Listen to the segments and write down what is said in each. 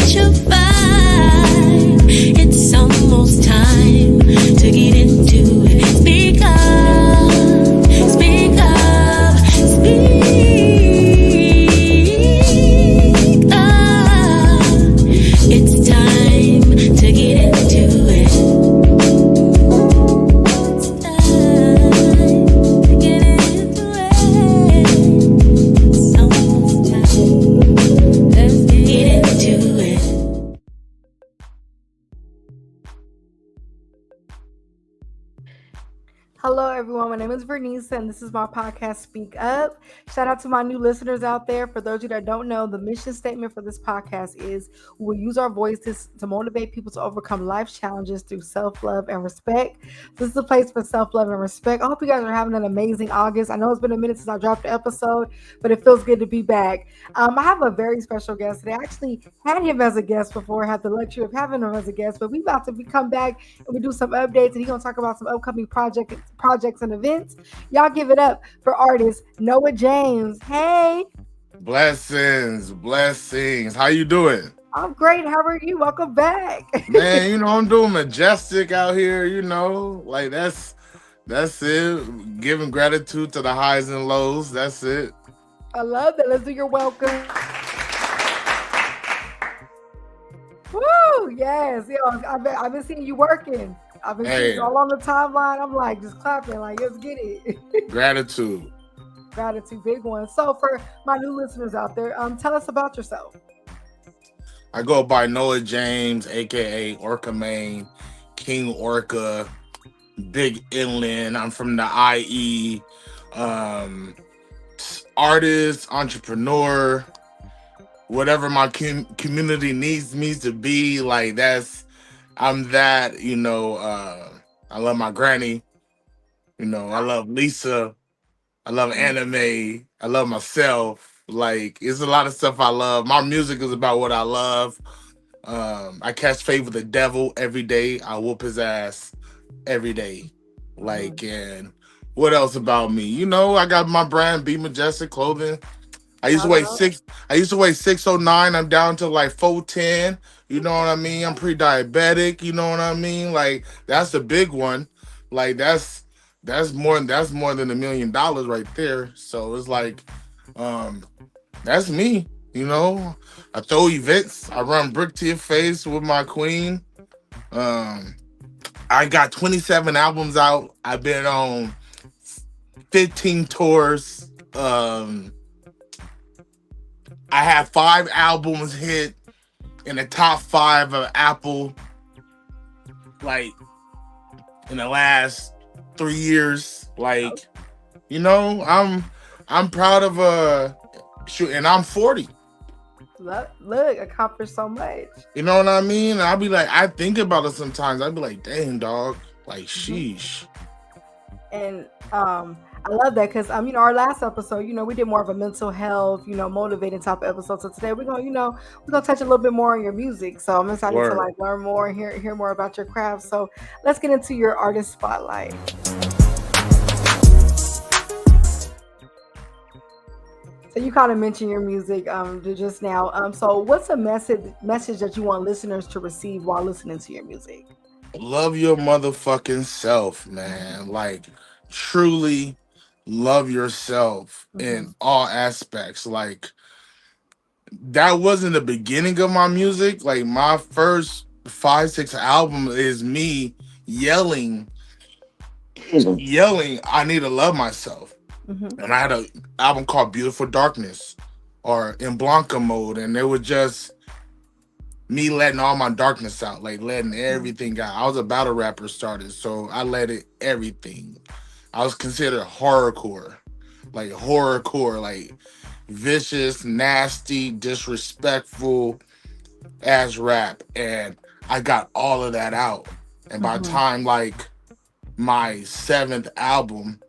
that you'll find it's almost time to get into it. Speak up, speak up, speak up. It's time to get into it. It's time to get into it. It's almost time. Let's get into it. Hello, everyone. My name is Vernice, and this is my podcast, Speak Up. Shout out to my new listeners out there. For those of you that don't know, the mission statement for this podcast is we will use our voices to motivate people to overcome life's challenges through self-love and respect. This is a place for self-love and respect. I hope you guys are having an amazing August. I know it's been a minute since I dropped the episode, but it feels good to be back. I have a very special guest today. I actually had him as a guest before. I had the luxury of having him as a guest, but we about to come back and we do some updates, and he's going to talk about some upcoming projects and events. Y'all give it up for artist Noa James. Hey. Blessings. How you doing? I'm great. How are you? Welcome back. Man, I'm doing majestic out here, like that's it. Giving gratitude to the highs and lows. That's it. I love that. Let's do your welcome. Woo! Yes. I've been seeing you working. I've been seeing you all on the timeline. I'm like just clapping, like let's get it. Gratitude, big one. So for my new listeners out there, tell us about yourself. I go by Noa James, aka Orca Main, King Orca, Big Inland. I'm from the IE. Artist, entrepreneur, whatever my community needs me to be, like I'm that, I love my granny, I love Lisa, I love anime, I love myself. Like, it's a lot of stuff I love. My music is about what I love. I catch faith with the devil every day. I whoop his ass every day. Like, and what else about me? I got my brand, Be Majestic Clothing. I used to weigh 609. I'm down to like 410. You know what I mean? I'm pre-diabetic. You know what I mean? Like, that's a big one. Like, that's more than $1 million right there. So it's like, that's me. I throw events. I run brick to your face with my queen. I got 27 albums out. I've been on 15 tours. I have 5 albums hit in the top 5 of Apple, like, in the last 3 years. Like, I'm proud of and I'm 40. Look, accomplished so much. You know what I mean? I'll be like, I think about it sometimes. I'll be like, dang, dog, like, sheesh. And I love that because our last episode, we did more of a mental health, motivating type of episode. So today we're gonna touch a little bit more on your music. So I'm excited to like learn more and hear more about your craft. So let's get into your artist spotlight. So you kind of mentioned your music just now. So what's a message that you want listeners to receive while listening to your music? Love your motherfucking self, man. Like, truly love yourself in all aspects. Like, that wasn't the beginning of my music. Like, my first 5-6 album is me yelling, I need to love myself. And I had an album called Beautiful Darkness, or In Blanca Mode, and it was just me letting all my darkness out, like letting everything out. I was a battle rapper started, so I let it everything. I was considered horrorcore, like vicious, nasty, disrespectful ass rap, and I got all of that out. And by the time like my 7th album,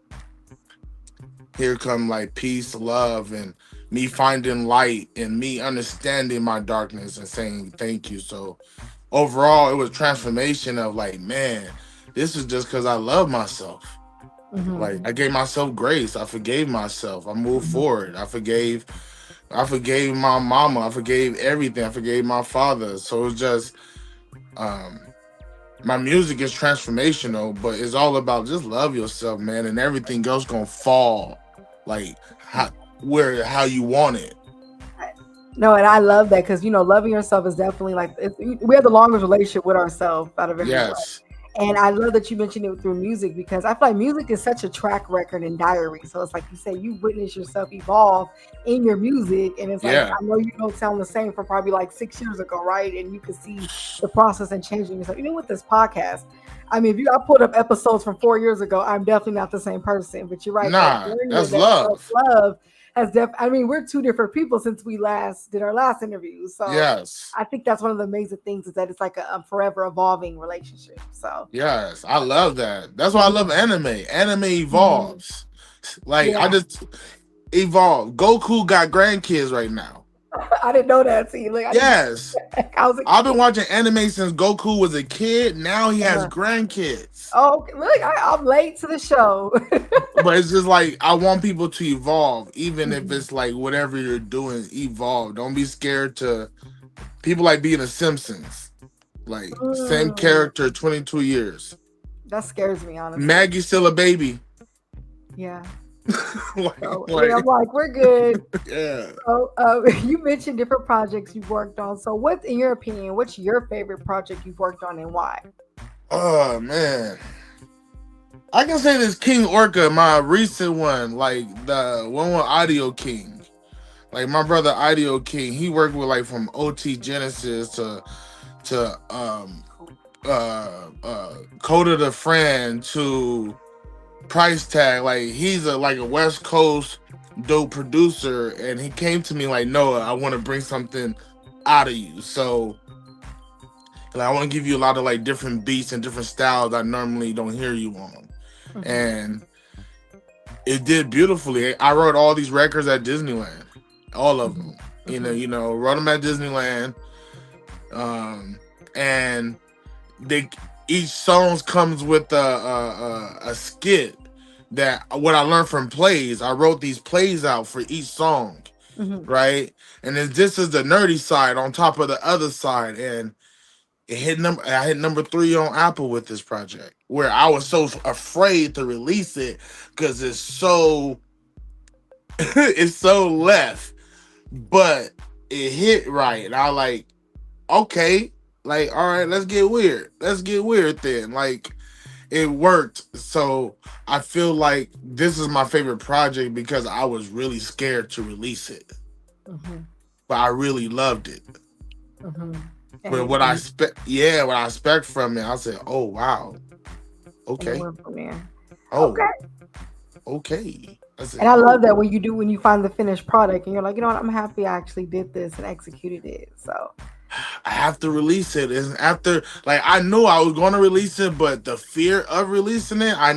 here come like peace, love, and me finding light and me understanding my darkness and saying thank you. So overall, it was transformation of like, man, this is just because I love myself. Like, I gave myself grace. I forgave myself. I moved forward. I forgave I forgave my mama. I forgave everything. I forgave my father. So it's just um my music is transformational, but it's all about just love yourself, man, and everything else gonna fall like how you want it. No, and I love that because loving yourself is definitely like we have the longest relationship with ourselves out of everyone. Yes. And I love that you mentioned it through music because I feel like music is such a track record and diary. So it's like you say, you witness yourself evolve in your music. And it's like, Yeah. I know you don't sound the same from probably like 6 years ago, right? And you can see the process and changing yourself. Even with this podcast, I mean, if I pulled up episodes from 4 years ago, I'm definitely not the same person. But you're right. Nah, that's love. Love has I mean, we're two different people since we last did our last interview. So Yes. I think that's one of the amazing things is that it's like a forever evolving relationship. So Yes, I love that. That's why I love anime. Anime evolves. Like I just evolve. Goku got grandkids right now. I didn't know that. See, like, Yes. I've been watching anime since Goku was a kid. Now he has grandkids. Oh, look, I'm late to the show. But it's just like I want people to evolve, even if it's like whatever you're doing, evolve. Don't be scared to people like being the Simpsons. Like same character, 22 years. That scares me, honestly. Maggie's still a baby. Yeah. I'm like, we're good. Yeah. So, you mentioned different projects you've worked on. So, what, in your opinion, what's your favorite project you've worked on and why? Oh man, I can say this King Orca, my recent one, like the one with Audio King. Like my brother Audio King, he worked with like from OT Genesis to Coda the Friend to Price Tag. Like he's a West Coast dope producer, and he came to me like, Noah, I want to bring something out of you. So I want to give you a lot of like different beats and different styles I normally don't hear you on. And it did beautifully. I wrote all these records at Disneyland, all of them. Wrote them at Disneyland. And each song comes with a skit that what I learned from plays. I wrote these plays out for each song, right? And then this is the nerdy side on top of the other side, and I hit number 3 on Apple with this project, where I was so afraid to release it because it's so left, but it hit right, and I like, okay, like, all right, let's get weird then. Like, it worked. So I feel like this is my favorite project because I was really scared to release it, but I really loved it. But what I expect from it, I said, "Oh wow, okay, okay." And I love that when you find the finished product and you're like, you know what, I'm happy I actually did this and executed it. So I have to release it. And after, like, I knew I was going to release it, but the fear of releasing it, I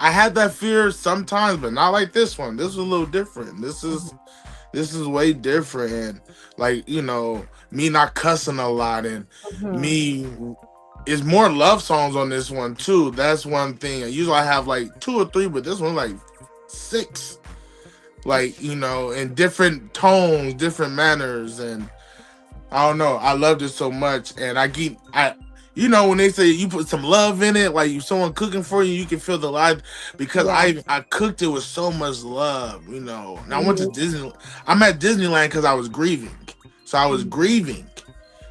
had that fear sometimes, but not like this one. This is a little different. This is way different, and like, me not cussing a lot, and me is more love songs on this one too. That's one thing. Usually I have like 2 or 3, but this one like 6, like, in different tones, different manners, and I don't know. I loved it so much, and when they say you put some love in it, like someone cooking for you, you can feel the life, because I cooked it with so much love, And I went to Disney. I'm at Disneyland because I was grieving. So I was grieving,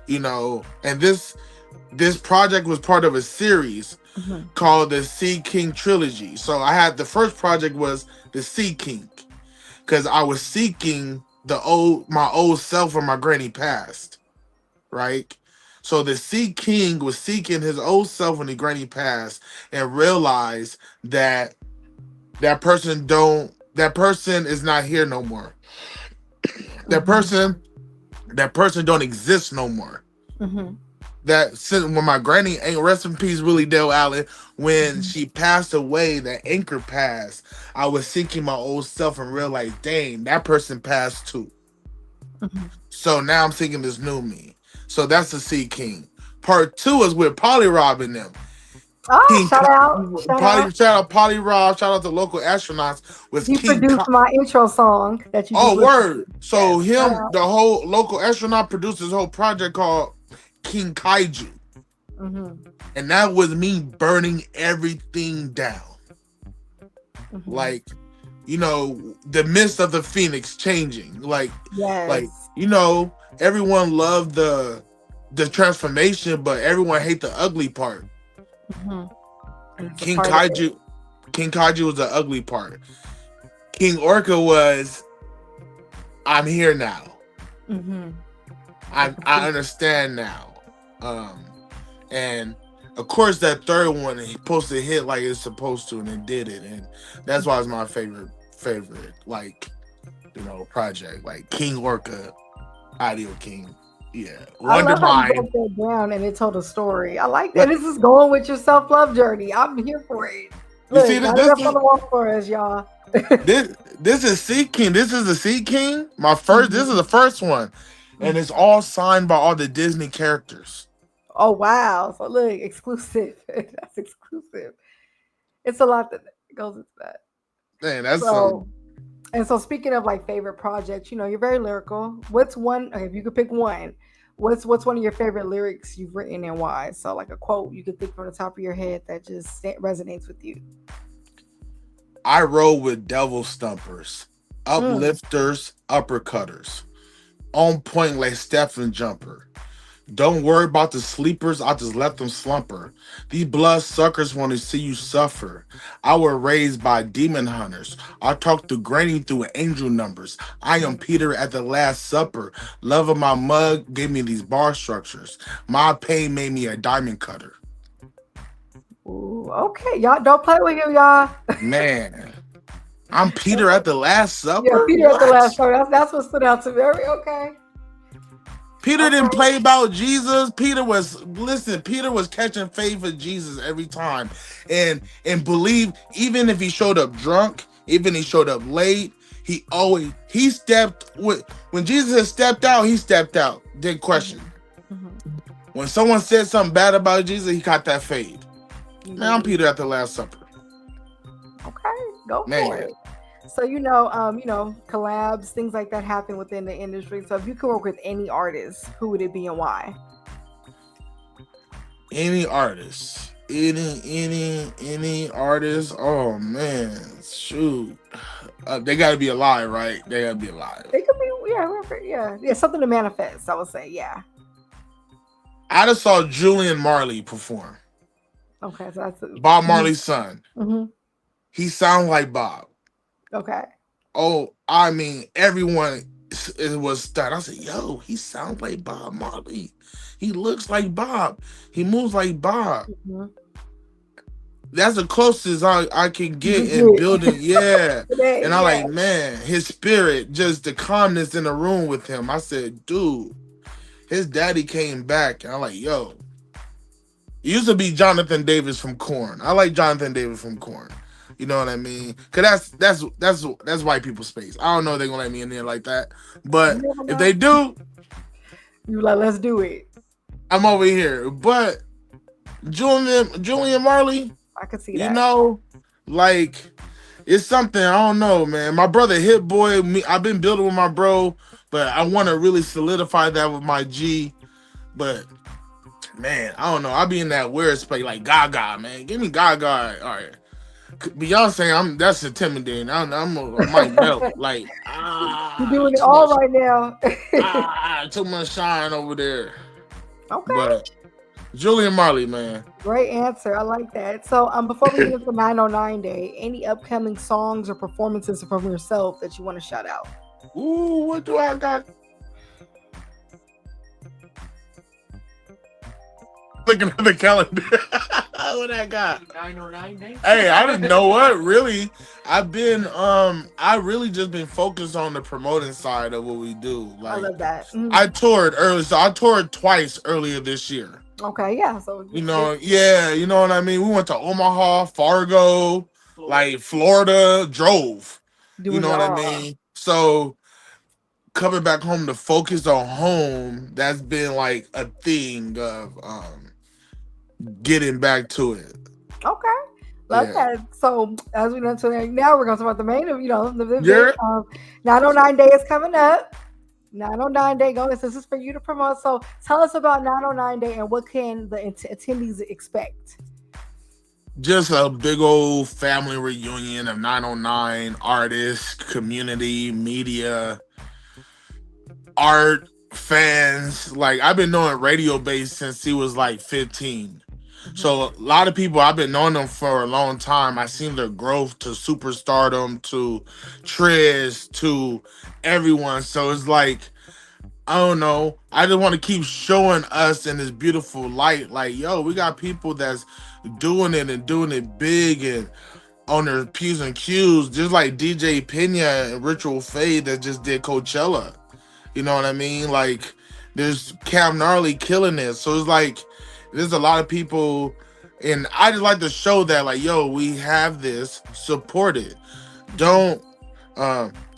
and this project was part of a series called the Sea King Trilogy. So I had the first project was the Sea King, because I was seeking my old self when my granny passed, right? So the Sea King was seeking his old self when the granny passed, and realized that that person is not here no more. That person don't exist no more. That since when my granny, ain't rest in peace, Willie Dale Allen, when she passed away, that anchor passed, I was seeking my old self and realized, dang, that person passed too. So now I'm seeking this new me. So that's the Sea King. Part 2 is with Polly Rob and them. Oh, shout out. Shout out. Shout out Polly Rob, shout out to local astronauts with He produced my intro song that you just Oh, listened word. to. So Yes, shout him, out. the whole local astronaut produced this whole project called King Kaiju. Mhm, And that was me burning everything down. mhm. Like, the mist of the phoenix changing. Like, Yes. everyone loved the transformation, but everyone hate the ugly part. Mhm. And it's a King part of it. Kaiju was the ugly part. King Orca was, I'm here now. Mhm. I understand now. And of course that third one he supposed to hit like it's supposed to, and it did it. And that's why it's my favorite, like, project. Like King Orca, Audio King. Yeah. I Wonder love how you Mind. broke that down and it told a story. I like that. This is going with your self-love journey. I'm here for it. You Look, see got this it up on the wall for us, y'all. this is Sea King. This is the Sea King. This is the first one. And Mhm. it's all signed by all the Disney characters. Oh wow! So look, exclusive. That's exclusive. It's a lot that goes into that. Man, that's So, and so speaking of like favorite projects, you're very lyrical. What's one? Okay, if you could pick one, what's one of your favorite lyrics you've written and why? So like a quote you could think from the top of your head that just resonates with you. I roll with devil stumpers, Mm. uplifters, uppercutters, on point like Stephen Jumper. Don't worry about the sleepers, I just let them slumber. These blood suckers want to see you suffer. I was raised by demon hunters. I talk to granny through angel numbers. I am Peter at the Last Supper. Love of my mug gave me these bar structures. My pain made me a diamond cutter. Ooh, okay, y'all don't play with him, y'all. Man, I'm Peter at the Last Supper? Yeah, Peter at the What? Last Supper. That's what stood out to me. Okay. Peter didn't play about Jesus. Peter was catching faith for Jesus every time. And believe, even if he showed up drunk, even he showed up late, he stepped with when Jesus stepped out, he stepped out. Didn't question. Mhm. When someone said something bad about Jesus, he caught that fade. Man, I'm Peter at the Last Supper. Okay, go Man. for it. So collabs, things like that happen within the industry. So if you could work with any artist, who would it be and why? Any artist. Any artist. Oh man, shoot. They gotta be alive, right? They gotta be alive. They could be, yeah, something to manifest. I would say, yeah. I just saw Julian Marley perform. Okay, so that's Bob Marley's son. Mhm. He sounds like Bob. Okay. Oh, I mean, everyone was stunned. I said, yo, he sounds like Bob Marley. He looks like Bob. He moves like Bob. Mhm. That's the closest I can get You in get. building. Yeah. Today, And I yeah. like, man, his spirit, just the calmness in the room with him. I said, dude, his daddy came back. And I'm like, yo, it used to be Jonathan Davis from Korn. I like Jonathan Davis from Korn. You know what I mean? Cause that's white people space. I don't know if they're gonna let me in there like that. But You never if know. they do, You like, let's do it. I'm over here. But Julian Marley, I could see you that. know, like it's something, I don't know, man. My brother Hit Boy, I've been building with my bro, but I want to really solidify that with my G. But man, I don't know. I be in that weird space like Gaga, man. Give me Gaga. All right. Beyonce, that's intimidating. I might melt. Like, You're doing it all right now. too much shine over there. Okay. But Julian Marley, man. Great answer. I like that. So before we get into 909 Day, any upcoming songs or performances from yourself that you want to shout out? Ooh, what do I got? Looking at the calendar. What I got? 909 Day? Hey, I didn't know what really. I've been I really just been focused on the promoting side of what we do. I Like love that. Mhm. I toured early, so I toured twice earlier this year. Okay, yeah. So You know, yeah, you know what I mean? We went to Omaha, Fargo, like Florida, drove. doing You know it what I all. mean? So coming back home to focus on home, that's been like a thing of getting back to it. Okay. Love Yeah. that. So as we know today, now we're gonna talk about the main, the Yeah. big 909 day is coming up. 909 day going. This is for you to promote. So tell us about 909 day and what can the attendees expect? Just a big old family reunion of 909 artists, community, media, art, fans. Like, I've been knowing Radio Bass since he was like 15. So a lot of people, I've been knowing them for a long time. I seen their growth to superstardom, to Triz, to everyone. So it's like, I don't know. I just want to keep showing us in this beautiful light. Like, yo, we got people that's doing it and doing it big and on their P's and Q's, just like DJ Pena and Ritual Fade that just did Coachella. You know what I mean? Like, there's Cam Gnarly killing it. So it's like, there's a lot of people, and I just like to show that, like, yo, we have this, support it. Don't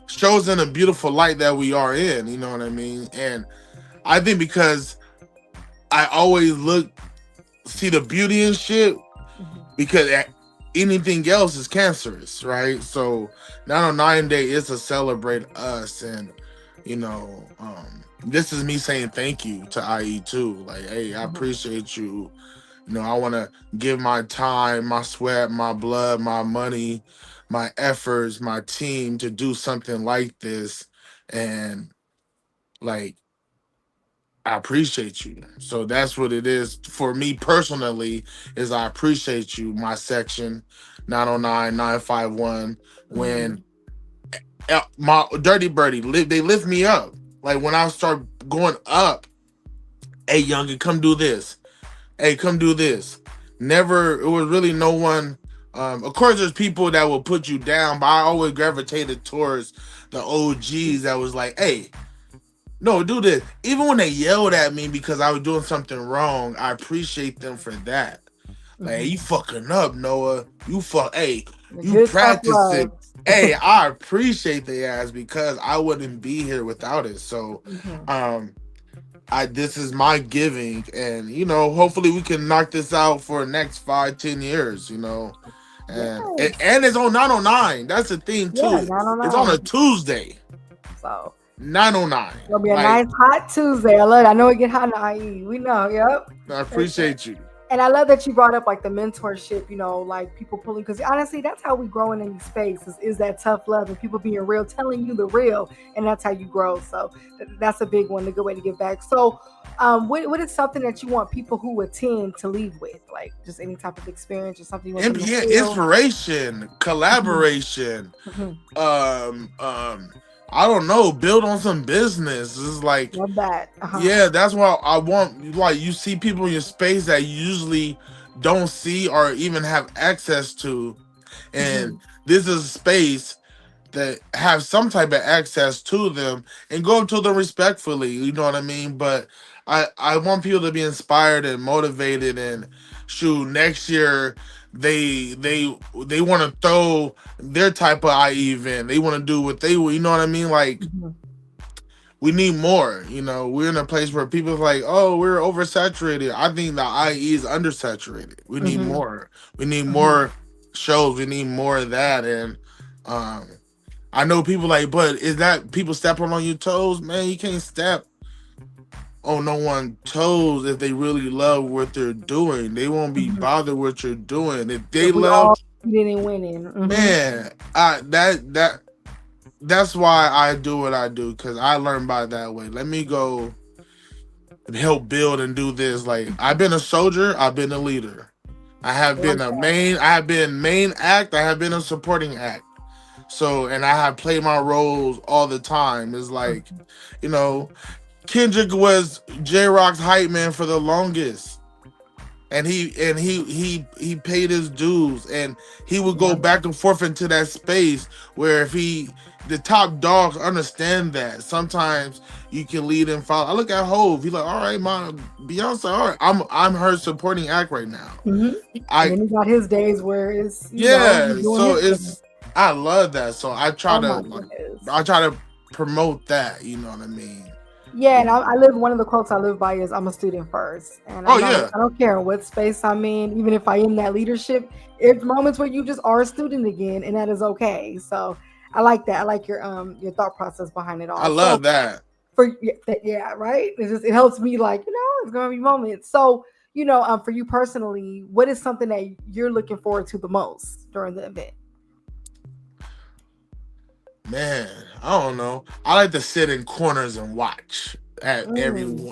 shows in a beautiful light that we are in, you know what I mean? And I think because I always see the beauty in shit, because anything else is cancerous, right? So 909 Day is to celebrate us, and this is me saying thank you to IE too. Like, hey, I appreciate you. I want to give my time, my sweat, my blood, my money, my efforts, my team to do something like this. And like, I appreciate you. So that's what it is for me personally, is I appreciate you, my section 909, 951, when my Dirty Birdie, they lift me up. Like, when I start going up, hey, youngin, come do this. Hey, come do this. Never, it was really no one. Of course, there's people that will put you down, but I always gravitated towards the OGs that was like, hey, no, do this. Even when they yelled at me because I was doing something wrong, I appreciate them for that. Like, hey, you fucking up, Noah. Hey, you practice it. Hey, I appreciate the ass, because I wouldn't be here without it. So, this is my giving, and hopefully we can knock this out for the next 5-10 years. And it's on 909. That's the thing too. Yeah, it's on a Tuesday. So 909. It'll be a nice hot Tuesday. I love it. I know it get hot in IE. We know. Yep. I appreciate you. And I love that you brought up like the mentorship, like people pulling, because honestly, that's how we grow in any space is that tough love and people being real, telling you the real, and that's how you grow. So that's a big one, a good way to give back. So what is something that you want people who attend to leave with? Like, just any type of experience or something you want them to feel? Inspiration, collaboration, I don't know, build on some business. It's like, love that. Yeah, that's why I want, like, you see people in your space that you usually don't see or even have access to. And this is a space that have some type of access to them, and go up to them respectfully, you know what I mean? But I want people to be inspired and motivated, and shoot, next year they want to throw their type of IE event. They want to do what they, you know what I mean? Like, we need more. We're in a place where people are like, oh, we're oversaturated. I think the IE is undersaturated. We need more. We need more shows. We need more of that. And I know people like, but is that people stepping on your toes? Man, you can't step on no one's toes if they really love what they're doing. They won't be bothered what you're doing. If they love winning. Man, that's why I do what I do, because I learned by that way. Let me go and help build and do this. Like, I've been a soldier, I've been a leader. I have been main act, I have been a supporting act. So, and I have played my roles all the time. It's like, Kendrick was J-Rock's hype man for the longest. And he paid his dues, and he would go back and forth into that space where the top dogs understand that sometimes you can lead and follow. I look at Hove, he's like, all right, my Beyonce, all right, I'm her supporting act right now. And he got his days where it's I love that. So I try to promote that, you know what I mean? Yeah, and I live. One of the quotes I live by is "I'm a student first," and Oh yeah, I don't care what space I'm in, even if I am that leadership. It's moments where you just are a student again, and that is okay. So I like that. I like your thought process behind it I all. So love that. yeah, right. It helps me like it's gonna be moments. So for you personally, what is something that you're looking forward to the most during the event? Man, I don't know. I like to sit in corners and watch at Mm,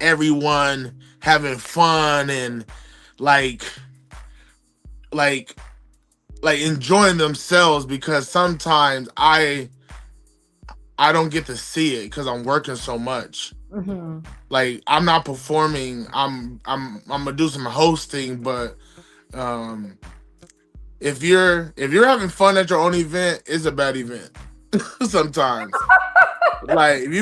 everyone having fun and like like enjoying themselves because sometimes I don't get to see it because I'm working so much. mm-hmm. Like I'm not performing. I'm gonna do some hosting, but um if you're having fun at your own event, it's a bad event. Sometimes. Like if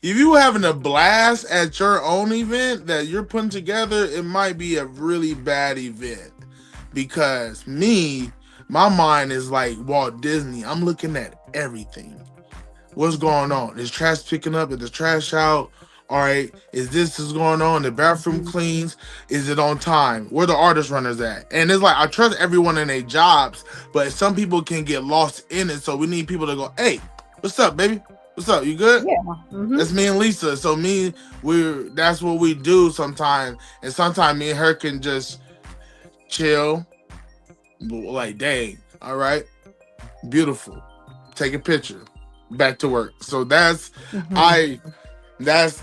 you having a blast at your own event that you're putting together, it might be a really bad event. Because my mind is like Walt Disney. I'm looking at everything. What's going on? Is trash picking up? Is the trash out? All right. Is going on? The bathroom cleans? Is it on time? Where the artist runners at? And it's like I trust everyone in their jobs, but some people can get lost in it. So we need people to go, hey, what's up, baby? What's up? You good? Yeah. Mm-hmm. That's me and Lisa. So that's what we do sometimes. And sometimes me and her can just chill. Like, dang, all right. Beautiful. Take a picture. Back to work. So Mm-hmm. I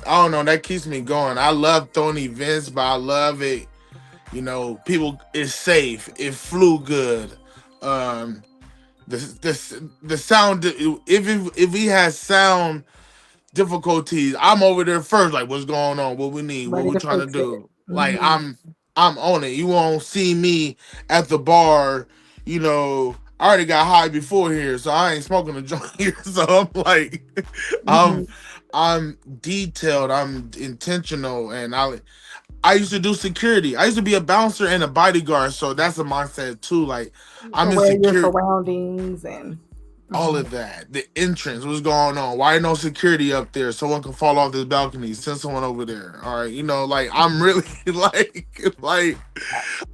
don't know, that keeps me going. I love throwing events, but I love it, people, it's safe, it flew good. The sound, if we had sound difficulties, I'm over there first, like what's going on, what we need, what Ready we to trying to fix it. do. Like Mm-hmm. I'm on it. You won't see me at the bar, I already got high before here, so I ain't smoking a joint here. So I'm like, Mm-hmm. I'm I'm detailed, I'm intentional, and I used to do security. I used to be a bouncer and a bodyguard, so that's a mindset too. Like I'm in Aware of your security. surroundings and. All Mhm. of that, the entrance, what's going on? Why no security up there? Someone can fall off this balcony. Send someone over there. All right, like I'm really like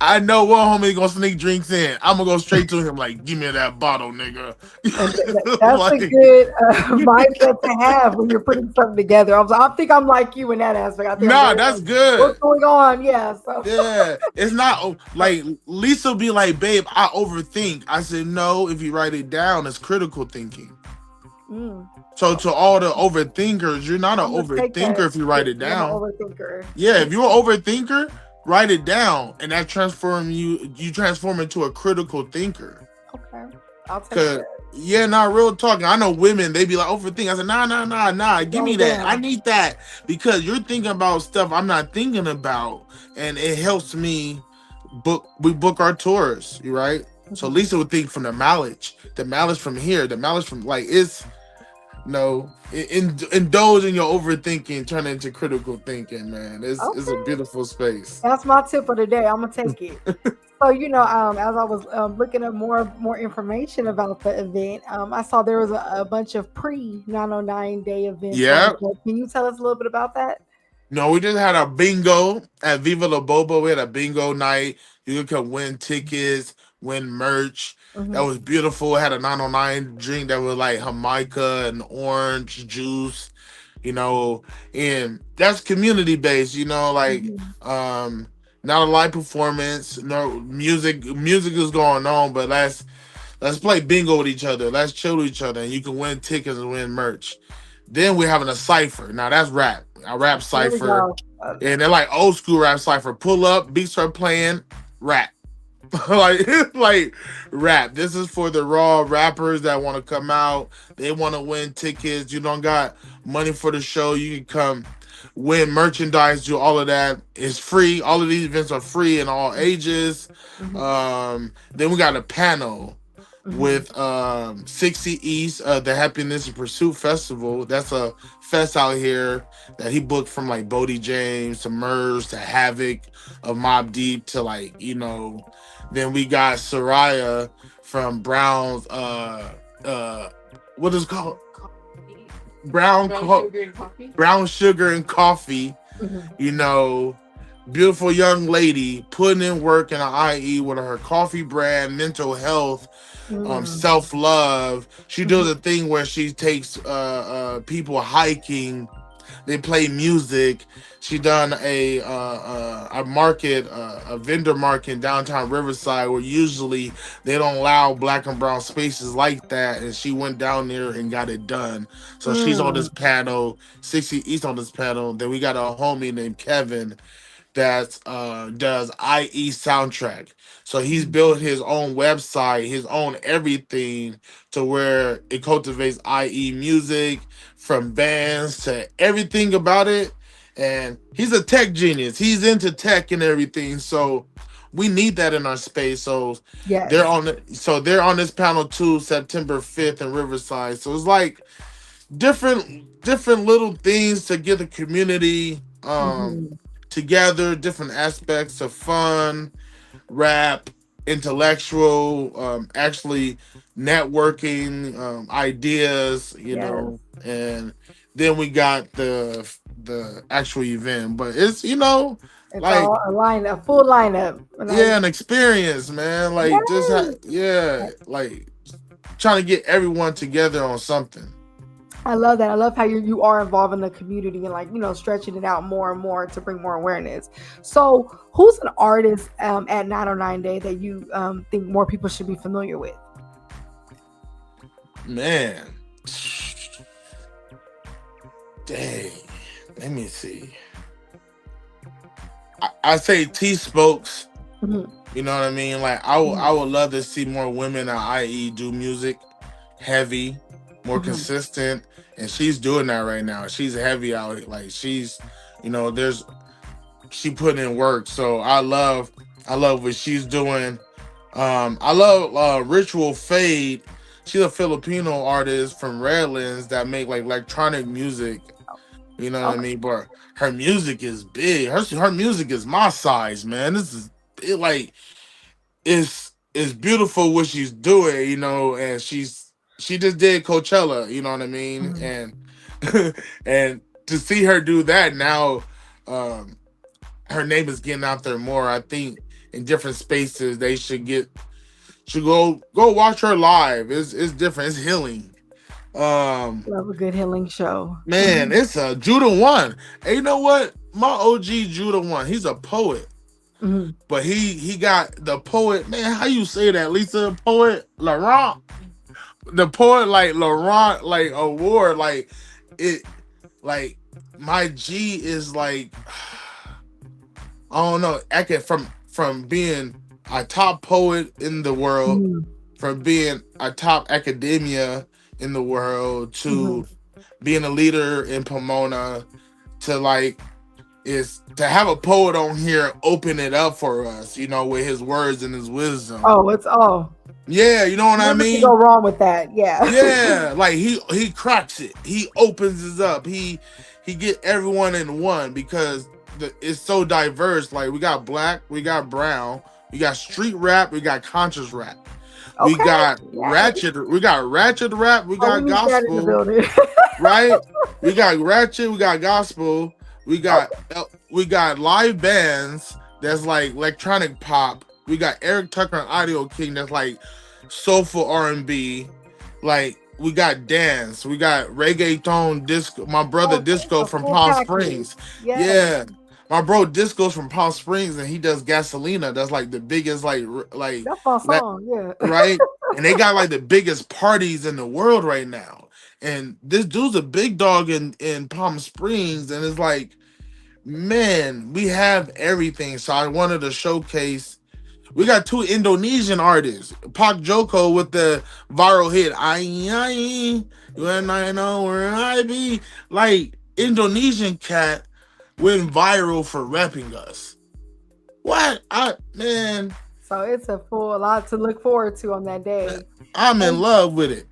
I know what homie gonna sneak drinks in. I'm gonna go straight to him like, give me that bottle, nigga. And that's a Like, good mindset to have when you're putting something together. I think I'm like you in that aspect. I think I'm nah, very that's like, what's good. going on? Yeah. So. Yeah, it's not like Lisa be like, babe, I overthink. I said, no, if you write it down, it's critical thinking. Mm. So to all the overthinkers, you're not an I'm gonna take that. overthinker if you write it I'm an down. overthinker. Yeah, if you're an overthinker, write it down, and that you transform into a critical thinker. Okay, I'll take Cause that. yeah, not real talking. I know women, they be like overthink. I said, nah. Give Write me it that. I down. need that because you're thinking about stuff I'm not thinking about, and it helps me book. We book our tours, you right? So Mhm. Lisa would think from the mileage from here, the mileage from like it's no, indulge in your overthinking, turn it into critical thinking, man. It's a Okay, beautiful space. that's my tip of the day. I'm gonna take it. So as I was looking up more information about the event, I saw there was a bunch of pre 909 day events Yeah. lined up. Can you tell us a little bit about that? No, we just had a bingo at Viva La Boba. We had a bingo night. You could come win tickets, win merch. That Hmm. was beautiful. Had a 909 drink that was like Jamaica and orange juice, you know, and that's community based, like Hmm. um not a live performance, no music is going on, but let's play bingo with each other. Let's chill with each other, and you can win tickets and win merch. Then we're having a cipher. Now that's rap. A rap There we cipher, go. and they're like old school rap cipher. Pull up, beats start playing, rap. like rap. This is for the raw rappers that want to come out. They want to win tickets. You don't got money for the show. You can come win merchandise. Do all of that. It's free. All of these events are free in all ages. Hmm. Then we got a panel Hmm. with 60 East, the Happiness and Pursuit Festival. That's a fest out here that he booked from like Bodie James to Murs to Havoc of Mob Deep to then we got Soraya from Brown's uh what is it called? sugar and coffee. Brown sugar and coffee. Mhm. You know, beautiful young lady putting in work in an IE with her coffee brand, mental health, self love. She does a thing where she takes people hiking. They play music. She done a market, a vendor market in downtown Riverside, where usually they don't allow black and brown spaces like that. And she went down there and got it done. So she's on this panel, 60 East on this panel. Then we got a homie named Kevin that does IE soundtrack. So he's built his own website, his own everything, to where it cultivates IE music from bands to everything about it. And he's a tech genius. He's into tech and everything. So we need that in our space. So Yes. they're on this panel too, September 5th in Riverside. So it's like different little things to get the community together, different aspects of fun, rap, intellectual, actually networking, ideas, you know, and then we got the actual event. But it's, you know, it's like all a full lineup. an experience, man. Like like trying to get everyone together on something. I love that. I love how you are involving the community and, like, you know, stretching it out more and more to bring more awareness. So who's an artist at 909 Day that you think more people should be familiar with? Man. Dang. Let me see. I say T-Spokes. You know what I mean? Like I would love to see more women at IE do music heavy, more consistent, and she's doing that right now. She's heavy out, like she's, you know, she putting in work. So I love what she's doing. I love Ritual Fade. She's a Filipino artist from Redlands that make like electronic music. You know what I mean? But her music is big. Her music is my size, man. This is it, like it's beautiful what she's doing, you know, and she just did Coachella, you know what I mean? And and to see her do that now, her name is getting out there more. I think in different spaces they should go watch her live. It's different. It's healing. Love a good healing show. Man, it's a Judah One. And you know what? My OG Judah One. He's a poet. But he got the poet, man, how you say that, Lisa? Poet Laurent. The poet like Laurent like award, like it, like my G is like I don't know, from being a top poet in the world, from being a top academia in the world, to being a leader in Pomona, to like is to have a poet on here open it up for us, you know, with his words and his wisdom. Yeah, you know what I mean? Go wrong with that. Yeah, like he cracks it. He opens it up. He get everyone in one, because it's so diverse. Like we got black, we got brown, we got street rap, we got conscious rap. We got ratchet rap, we got gospel. Right? We got ratchet, we got gospel, we got live bands that's like electronic pop. We got Eric Tucker and Audio King that's like soulful R&B. Like we got dance, we got reggaeton, disco. My brother Disco from Palm Springs. Yeah. My bro Disco's from Palm Springs, and he does Gasolina. That's like the biggest like that's my song, right? And they got like the biggest parties in the world right now. And this dude's a big dog in Palm Springs, and it's like, man, we have everything. So I wanted to showcase. We got two Indonesian artists, Pak Joko with the viral hit "Ai When I Know Where I Be." Like, Indonesian cat went viral for rapping us. What? Man. So it's a lot to look forward to on that day. I'm in love with it.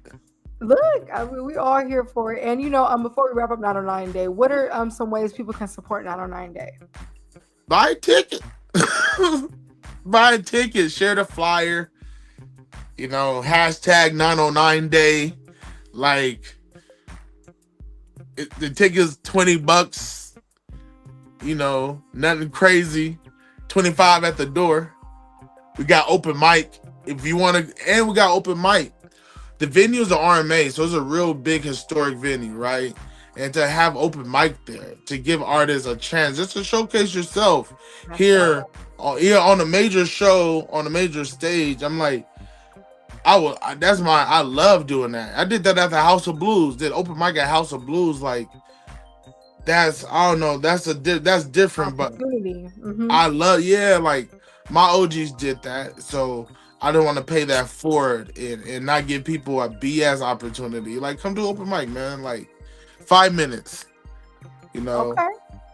Look, I mean, we are here for it. And, you know, before we wrap up 909 Day, what are some ways people can support 909 Day? Buy a ticket. Buy a ticket. Share the flyer. You know, hashtag 909 Day. Like, The ticket's $20. You know, nothing crazy. 25 at the door. We got open mic if you want to, and we got open mic. The venue is the RMA, so it's a real big historic venue, right? And to have open mic there, to give artists a chance, just to showcase yourself here, on a major show, on a major stage. I'm like, I love doing that. I did that at the House of Blues. Did open mic at House of Blues. Like, I don't know, that's different, but I love, like my OGs did that, so I don't want to pay that forward and not give people a BS opportunity. Like, come to open mic, man. Like, 5 minutes. You know, Okay.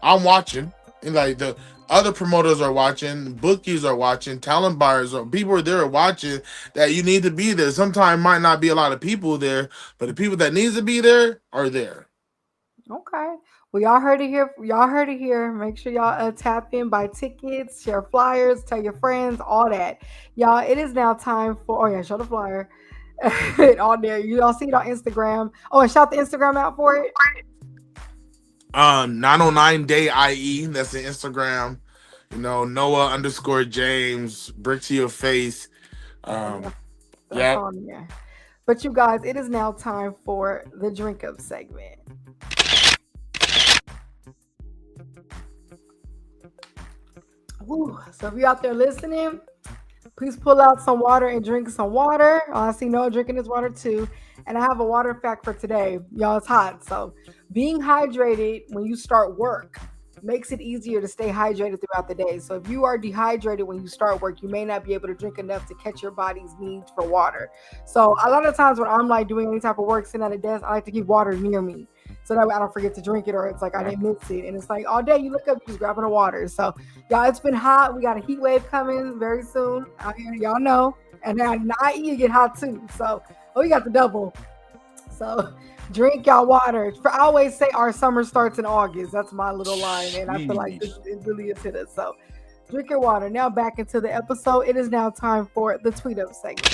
I'm watching, and like the other promoters are watching, bookies are watching, talent buyers or people are there watching. That you need to be there. Sometimes might not be a lot of people there, but the people that needs to be there are there. Okay. Well, y'all heard it here. Y'all heard it here. Make sure y'all tap in, buy tickets, share flyers, tell your friends, all that. Y'all, it is now time for. Oh yeah, show the flyer on there. You all see it on Instagram. Oh, and shout the Instagram out for it. 909 Day IE. That's the Instagram. You know, Noa James. Brick to your face. That's Yeah. on there. But you guys, it is now time for the drink up segment. Woo. So if you're out there listening, please pull out some water and drink some water. I see Noah drinking his water too. And I have a water fact for today. Y'all, it's hot. So being hydrated when you start work makes it easier to stay hydrated throughout the day. So if you are dehydrated when you start work, you may not be able to drink enough to catch your body's needs for water. So a lot of times when I'm like doing any type of work, sitting at a desk, I like to keep water near me so that way I don't forget to drink it, or it's like I didn't miss it. And it's like all day you look up, you're just grabbing the water. So y'all, it's been hot. We got a heat wave coming very soon out here. Y'all know. And now you get hot too. So we got the double. So drink y'all water. I always say our summer starts in August. That's my little line. And I feel like it really is hit us. So drink your water. Now back into the episode. It is now time for the tweet up segment.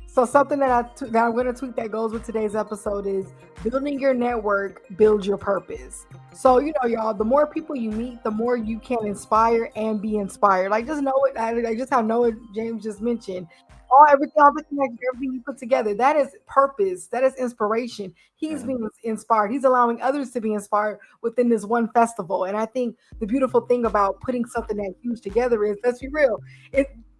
So something that I'm going to tweet that goes with today's episode is building your network, build your purpose. So, you know, y'all, the more people you meet, the more you can inspire and be inspired. Like, just know it. Like, just how Noa James just mentioned. Everything you put together, that is purpose. That is inspiration. He's being inspired. He's allowing others to be inspired within this one festival. And I think the beautiful thing about putting something that huge together is, let's be real,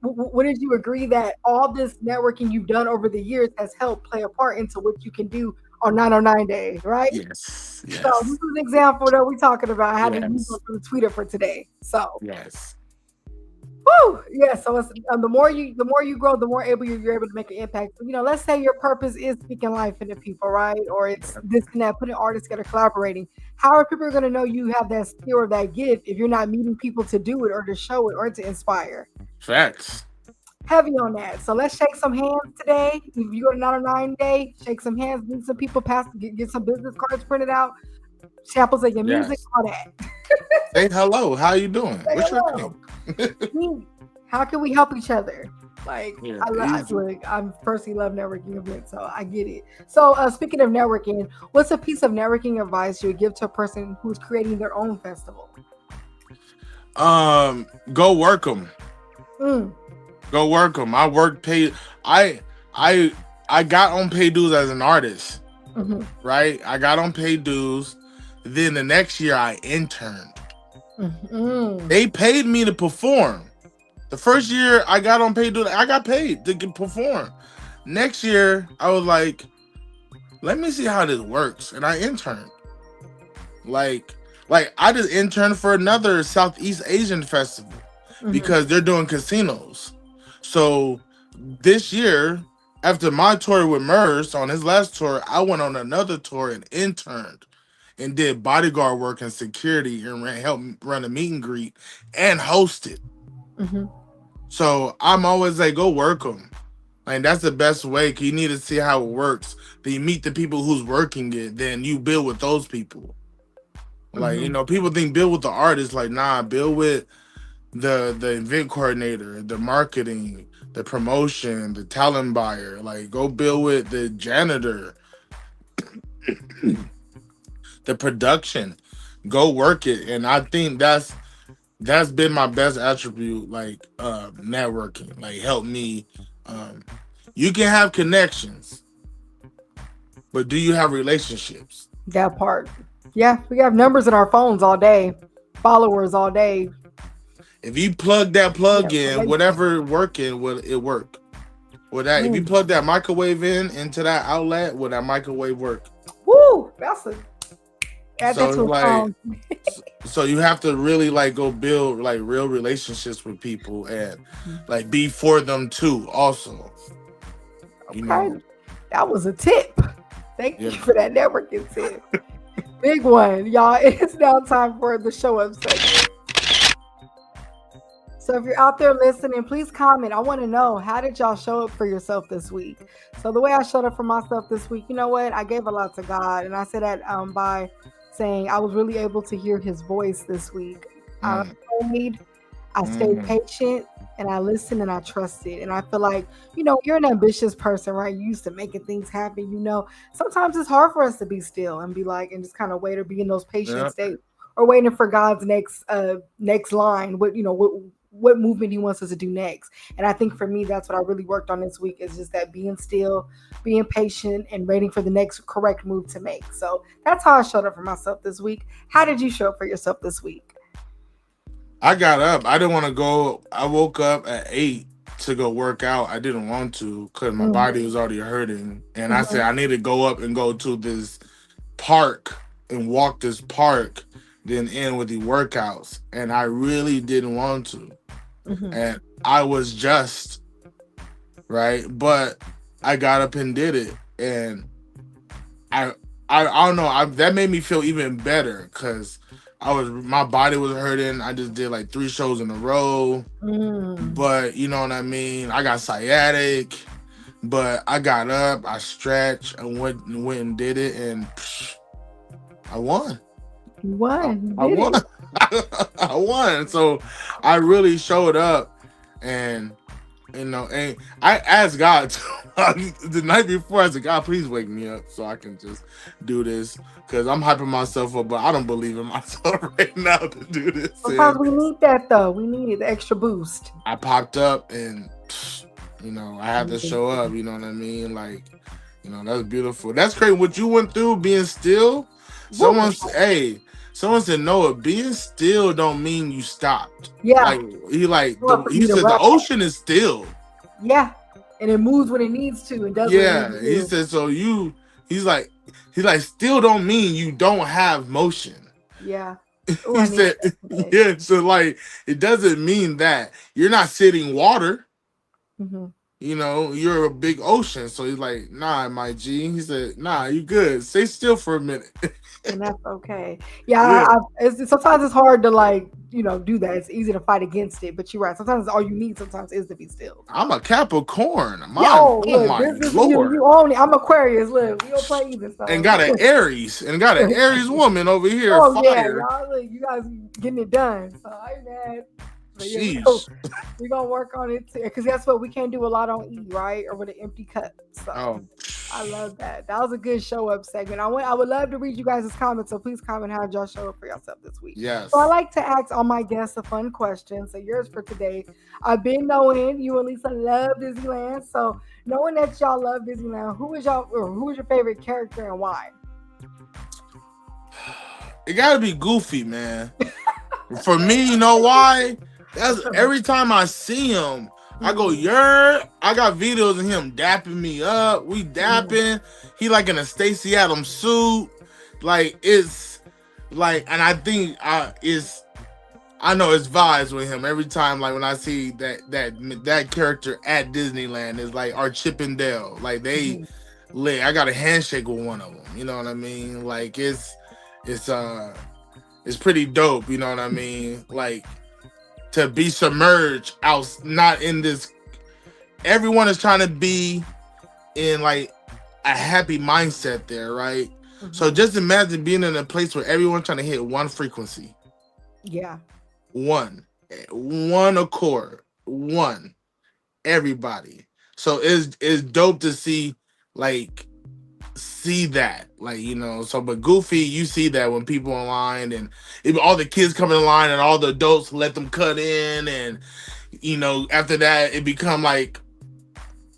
wouldn't you agree that all this networking you've done over the years has helped play a part into what you can do on 909 Day, right? Yes. So this is an example that we're talking about. I had to use it for the tweeter for today. So yes. Woo! Yeah, so it's, the more you grow, the more you're able to make an impact. You know, let's say your purpose is speaking life into people, right? Or it's this and that, putting artists together, collaborating. How are people going to know you have that skill or that gift if you're not meeting people to do it or to show it or to inspire? Facts. Heavy on that. So let's shake some hands today. If you go to 909 Day, shake some hands, meet some people, get some business cards printed out, samples of your music, all that. Say hello. How you doing? What's your name? How can we help each other? Like, Yeah, I personally love networking events, so I get it. So speaking of networking, what's a piece of networking advice you would give to a person who's creating their own festival? Go work them. Go work them. I worked paid. I got on paid dues as an artist, right? I got on paid dues. Then the next year I interned. They paid me to perform. The first year I got on paid dues, I got paid to perform. Next year I was like, let me see how this works, and I interned. Like I just interned for another Southeast Asian festival because they're doing casinos. So this year, after my tour with Murs on his last tour, I went on another tour and interned and did bodyguard work and security and helped run a meet and greet and host it. So I'm always like, go work them. Like, that's the best way, because you need to see how it works. Then you meet the people who's working it, then you build with those people. Like, you know, people think build with the artist. Like, nah, build with the event coordinator, the marketing, the promotion, the talent buyer. Like, go build with the janitor. the production. Go work it, and I think that's been my best attribute. Like networking, like help me. Um, you can have connections, but do you have relationships? That part. Yeah, we have numbers in our phones all day, followers all day. If you plug that Yeah, plug in, relation. whatever working, will it work? Will that if you Mm. plug that microwave in into that outlet, will that microwave work? Woo! That's a add that So to it's a like, song. so you have to really like go build like real relationships with people and like be for them too. Also, you Okay, know, that was a tip. Thank you yeah. for that networking tip. Big one, y'all. It's now time for the show up segment. So if you're out there listening, please comment. I want to know, how did y'all show up for yourself this week? So the way I showed up for myself this week, you know what? I gave a lot to God, and I said that by saying I was really able to hear His voice this week. I Mm, prayed, I stayed mm, patient, and I listened and I trusted. And I feel like, you're an ambitious person, right? You used to making things happen. Sometimes it's hard for us to be still and be like, and just kind of wait or be in those patient yeah. states or waiting for God's next line. What movement He wants us to do next. And I think for me, that's what I really worked on this week, is just that being still, being patient, and waiting for the next correct move to make. So that's how I showed up for myself this week. How did you show up for yourself this week? I got up. I didn't want to go. I woke up at 8 to go work out. I didn't want to because my Mhm, body was already hurting, and I said mhm, I need to go up and go to this park and walk this park, then end with the workouts. And I really didn't want to, mhm. and I was just right, but I got up and did it, and I I don't know. That made me feel even better because my body was hurting. I just did like 3 shows in a row, Mm. but you know what I mean. I got sciatic, but I got up, I stretched, I went and did it, and I won. You I, won. You I did won. it. I won. So I really showed up, and and I asked God the night before. I said, God, please wake me up so I can just do this because I'm hyping myself up, but I don't believe in myself right now to do this. Sometimes And we need that though. We need the extra boost. I popped up, and I had You to did show up. You know what I mean? Like, that's beautiful. That's great. What you went through, being still. Woo. Someone said, Noah, being still don't mean you stopped. Yeah. Like Hard for he me to said the wrap. ocean is still. Yeah. And it moves when it needs to and does what it needs Yeah, to he do. said so. He's like still don't mean you don't have motion. Yeah. Oh, He I needed said, that today. yeah. So like, it doesn't mean that you're not sitting water. Hmm. You're a big ocean. So he's like, nah, my G. He said, nah, you good. Stay still for a minute. And that's okay. Yeah, Yeah. sometimes it's hard to do that. It's easy to fight against it, but you're right. Sometimes all you need sometimes is to be still. I'm a Capricorn. Yeah. My Oh, oh look, my this is you. lord. You own it. I'm Aquarius. Look, we don't play either. And So. got an Aries. And got an Aries woman over here. Oh yeah, Fire. y'all. Look, you guys getting it done. So I ain't mad. But yeah, Sheesh. we gonna work on it too. Because guess what? We can't do a lot on E, right? Or with an empty cup. So. Oh. I love that. That was a good show up segment. I would love to read you guys' comments, so please comment how y'all show up for yourself this week. Yes. So I like to ask all my guests a fun question. So yours for today. I've been knowing you and Lisa love Disneyland. So knowing that y'all love Disneyland, who is your favorite character and why? It gotta be Goofy, man. For me, you know why? That's every time I see him, I go, I got videos of him dapping me up. We dapping. He like in a Stacey Adams suit. Like, it's like, and I think I know it's vibes with him every time. Like when I see that character at Disneyland is like our Chip and Dale. Like they lit. I got a handshake with one of them. You know what I mean? Like it's pretty dope. You know what I mean? Like to be submerged out, not in this. Everyone is trying to be in like a happy mindset there, right? Mm-hmm. So just imagine being in a place where everyone's trying to hit one frequency. Yeah. One accord, everybody. So it's dope to see like see that, like, you know. So, but Goofy, you see that when people online and even all the kids come in line and all the adults let them cut in, and you know, after that it become like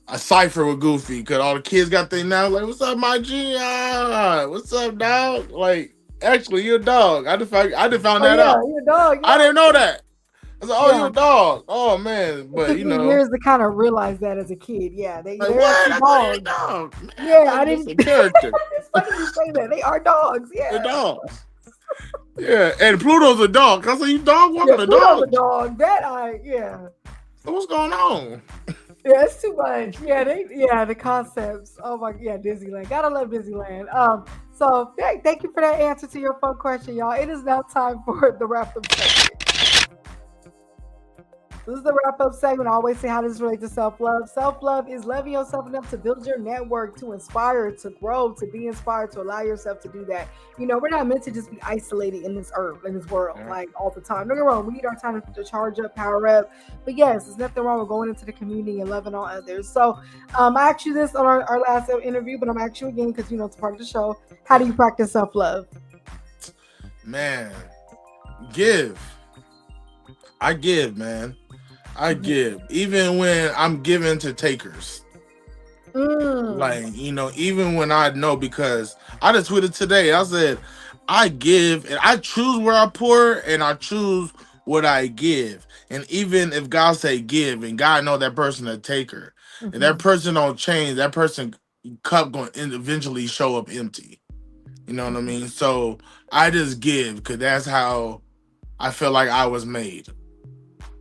a cipher with Goofy because all the kids got their now like, "What's up, my G? What's up, dog?" Like, actually, you're a dog. I just found that out. You're a dog. I didn't know that. I was like, "Oh, Yeah. you're a dog." Oh man, It but took you me know, years to kind of realize that as a kid. Yeah, like, they're what? actually I thought you were a dogs. dog. Man, Yeah, I it's didn't. a character. It's funny you say that. They are dogs. They're Yeah. dogs. Yeah, and Pluto's a dog. I said, "You dog walking Yeah, a Pluto's dog? a dog. Yeah. So what's going on?" Yeah, it's too much. Yeah, the concepts. Oh my, yeah, Disneyland. Gotta love Disneyland. So thank you for that answer to your fun question, y'all. It is now time for the wrap up segment. This is the wrap up segment. I always say how this relates to self love. Self love is loving yourself enough to build your network, to inspire, to grow, to be inspired, to allow yourself to do that. You know, we're not meant to just be isolated in this earth, in this world, like all the time. Don't get me wrong, we need our time to charge up, power up. But yes, there's nothing wrong with going into the community and loving on others. So I asked you this on our last interview, but I'm asking you again because, you know, it's part of the show. How do you practice self love? Man, give. I give, man. I give. Even when I'm giving to takers. Like, you know, even when I know, because I just tweeted today, I said, I give and I choose where I pour and I choose what I give. And even if God say give and God know that person a taker, and that person don't change, that person cup going to eventually show up empty. You know what I mean? So I just give because that's how I feel like I was made.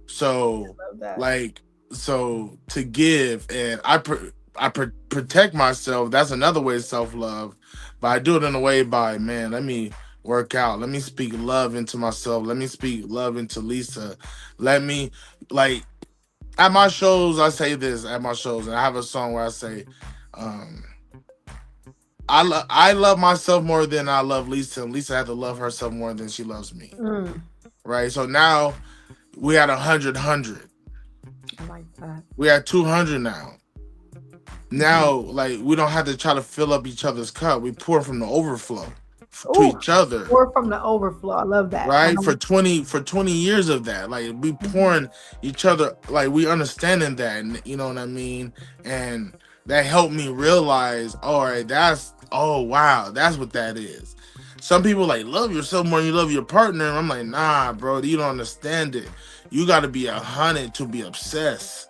So like, so to give, and I protect myself. That's another way of self-love, but I do it in a way by, man, let me work out, let me speak love into myself, let me speak love into Lisa, let me, like, at my shows, I say this at my shows, and I have a song where I say, I love myself more than I love Lisa, and Lisa had to love herself more than she loves me. Right? So now we had 100. I like that. We at 200 now. Now, like, we don't have to try to fill up each other's cup. We pour from the overflow to each other. Pour from the overflow. I love that. Right? For 20 years of that. Like, we pouring each other, like, we understanding that, and you know what I mean? And that helped me realize, all right, oh wow, that's what that is. Some people like love yourself more than you love your partner. And I'm like, nah, bro, you don't understand it. You got to be 100 to be obsessed.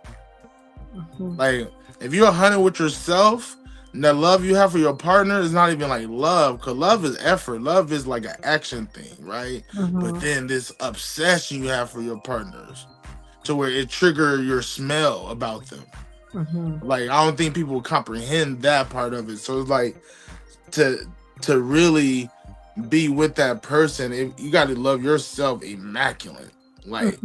Like, if you're 100 with yourself, and that love you have for your partner is not even like love, because love is effort. Love is like an action thing, right? But then this obsession you have for your partners, to where it trigger your smell about them. Like, I don't think people comprehend that part of it. So it's like, to really be with that person, you got to love yourself immaculate, like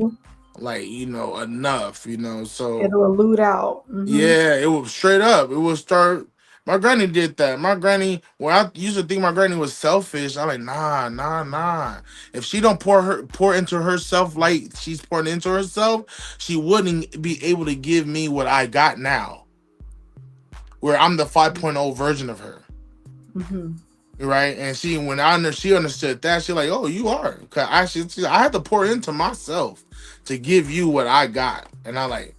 you know, enough, you know. So it'll elude out. Yeah, it will straight up. It will start. My granny did that. My granny, when I used to think my granny was selfish, I'm like, nah. If she don't pour into herself like she's pouring into herself, she wouldn't be able to give me what I got now, where I'm the 5.0 version of her. Right? And she understood that, she like, oh, you are. Cause I had to pour into myself to give you what I got. And I like,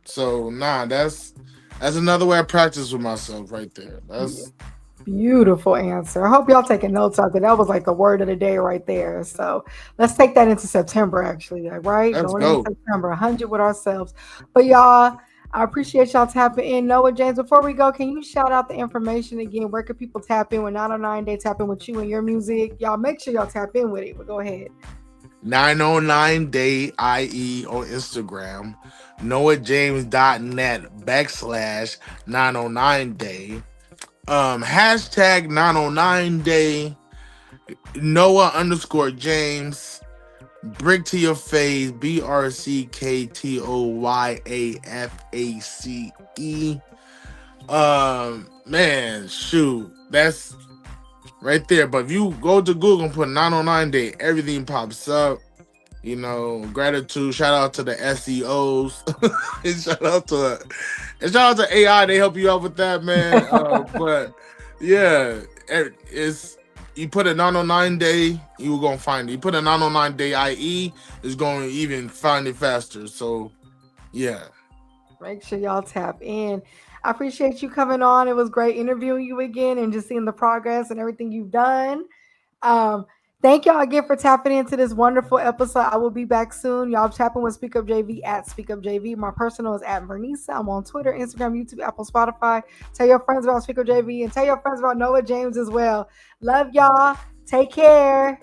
so nah, that's another way I practice with myself right there. That's beautiful answer. I hope y'all taking notes out there. That was like the word of the day right there. So let's take that into September, actually. Like, right? Going into September, 100 with ourselves. But y'all, I appreciate y'all tapping in. Noa James, before we go, can you shout out the information again? Where can people tap in with 909 Day, tap in with you and your music? Y'all make sure y'all tap in with it. But go ahead. 909 Day IE on Instagram. NoahJames.net /909 Day. Hashtag 909 Day. Noah_James. Brick to your face. BRCKTOYAFACE. Man, shoot. That's right there. But if you go to Google and put 909 Day, everything pops up. You know, gratitude. Shout out to the SEOs. and shout out to AI. They help you out with that, man. But Yeah, it's you put a 909 day, you gonna find it. You put a 909 day IE, it's going to even find it faster. So yeah. Make sure y'all tap in. I appreciate you coming on. It was great interviewing you again and just seeing the progress and everything you've done. Um, Thank y'all again for tapping into this wonderful episode. I will be back soon. Y'all tapping with SpeakUpJV at SpeakUpJV. My personal is at Vernisa. I'm on Twitter, Instagram, YouTube, Apple, Spotify. Tell your friends about SpeakUpJV and tell your friends about Noa James as well. Love y'all. Take care.